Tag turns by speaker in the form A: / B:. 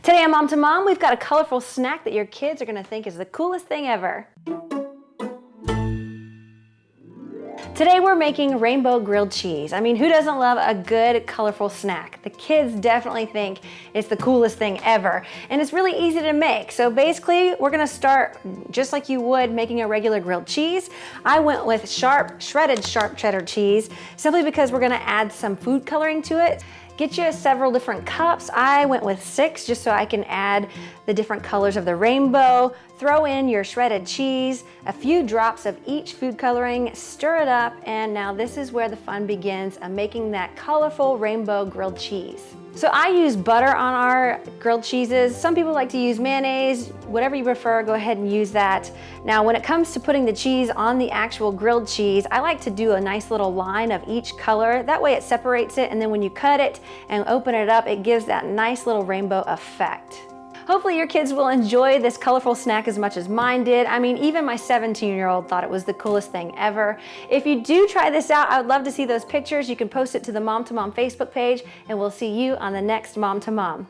A: Today on Mom to Mom, we've got a colorful snack that your kids are going to think is the coolest thing ever. Today we're making rainbow grilled cheese. I mean, who doesn't love a good, colorful snack? The kids definitely think it's the coolest thing ever, and it's really easy to make. So basically, we're gonna start just like you would making a regular grilled cheese. I went with shredded sharp cheddar cheese, simply because we're gonna add some food coloring to it. Get you several different cups. I went with 6 just so I can add the different colors of the rainbow. Throw in your shredded cheese, a few drops of each food coloring, stir it up, and now this is where the fun begins of making that colorful rainbow grilled cheese. So I use butter on our grilled cheeses. Some people like to use mayonnaise. Whatever you prefer, go ahead and use that. Now, when it comes to putting the cheese on the actual grilled cheese, I like to do a nice little line of each color. That way it separates it, and then when you cut it and open it up, it gives that nice little rainbow effect. Hopefully your kids will enjoy this colorful snack as much as mine did. I mean, even my 17-year-old thought it was the coolest thing ever. If you do try this out, I would love to see those pictures. You can post it to the Mom to Mom Facebook page, and we'll see you on the next Mom to Mom.